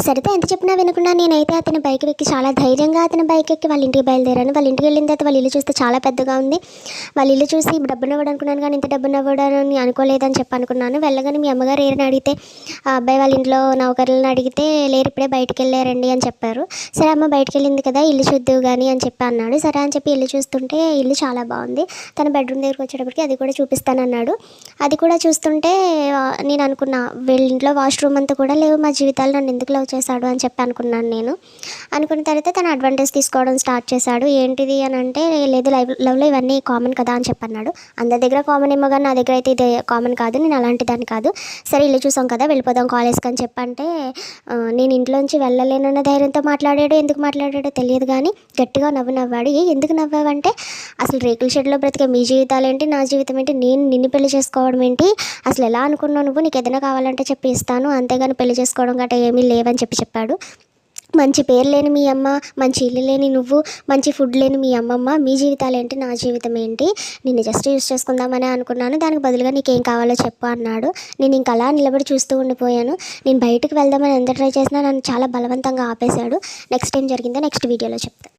సరిత ఎంత చెప్పినా వినకుండా నేనైతే అతని బైక్ ఎక్కి చాలా ధైర్యంగా అతని బైక్ ఎక్కి వాళ్ళ ఇంటికి బయలుదేరాను. వాళ్ళ ఇంటికి వెళ్ళిన తర్వాత వాళ్ళ ఇల్లు చూస్తే చాలా పెద్దగా ఉంది. వాళ్ళ ఇల్లు చూసి డబ్బున్నవాడు అనుకున్నాను కానీ ఇంత డబ్బున్నవాడని అనుకోలేదని చెప్పి అనుకున్నాను. వెళ్ళగానే మీ అమ్మగారు ఏరని అడిగితే ఆ అబ్బాయి వాళ్ళ ఇంట్లో నౌకర్లను అడిగితే లేరు ఇప్పుడే బయటికి వెళ్ళారండి అని చెప్పారు. సరే అమ్మ బయటికి వెళ్ళింది కదా ఇల్లు చూద్దువు కానీ అని చెప్పి అన్నాడు. సరే అని చెప్పి ఇల్లు చూస్తుంటే ఇల్లు చాలా బాగుంది. తన బెడ్రూమ్ దగ్గరికి వచ్చేటప్పటికి అది కూడా చూపిస్తానన్నాడు. అది కూడా చూస్తుంటే నేను అనుకున్నా వీళ్ళ ఇంట్లో వాష్రూమ్ అంతా కూడా లేవు, మా జీవితాలు నన్ను ఎందుకు లవ్ చేశాడు అని చెప్పి అనుకున్నాను నేను. అనుకున్న తర్వాత తను అడ్వాంటేజ్ తీసుకోవడం స్టార్ట్ చేశాడు. ఏంటిది అని అంటే లేదు లవ్లో ఇవన్నీ కామన్ కదా అని చెప్పన్నాడు. అందరి దగ్గర కామన్ ఏమో కానీ నా దగ్గర అయితే ఇది కామన్ కాదు, నేను అలాంటి దాన్ని కాదు. సరే ఇల్లు చూసాం కదా వెళ్ళిపోదాం కాలేజ్కి అని చెప్పంటే నేను ఇంట్లోంచి వెళ్ళలేనన్న ధైర్యంతో మాట్లాడాడు. ఎందుకు మాట్లాడాడో తెలియదు కానీ గట్టిగా నవ్వాడు. ఎందుకు నవ్వావంటే అసలు రేకుల షెడ్లో బ్రతికే మీ జీవితాలు ఏంటి, నా జీవితం ఏంటి, నేను నిన్ను పెళ్లి చేసుకోవడం ఏంటి, అసలు ఎలా అనుకున్నావు నువ్వు, నీకు ఏదైనా కావాలంటే చెప్పి ఇస్తాను, అంతేగాని పెళ్లి చేసుకోవడం గట్రా ఏమీ లేవని చెప్పాడు. మంచి పేరు లేని మీ అమ్మ, మంచి ఇల్లు లేని నువ్వు, మంచి ఫుడ్ లేని మీ అమ్మమ్మ, మీ జీవితాలు ఏంటి, నా జీవితం ఏంటి, నిన్ను జస్ట్ యూస్ చేసుకుందామని అనుకున్నాను, దానికి బదులుగా నీకేం కావాలో చెప్పు అన్నాడు. నేను ఇంకా అలా నిలబడి చూస్తూ ఉండిపోయాను. నేను బయటకు వెళ్దామని ఎంత ట్రై చేసినా నన్ను చాలా బలవంతంగా ఆపేశాడు. నెక్స్ట్ ఏం జరిగిందో నెక్స్ట్ వీడియోలో చెప్తాను.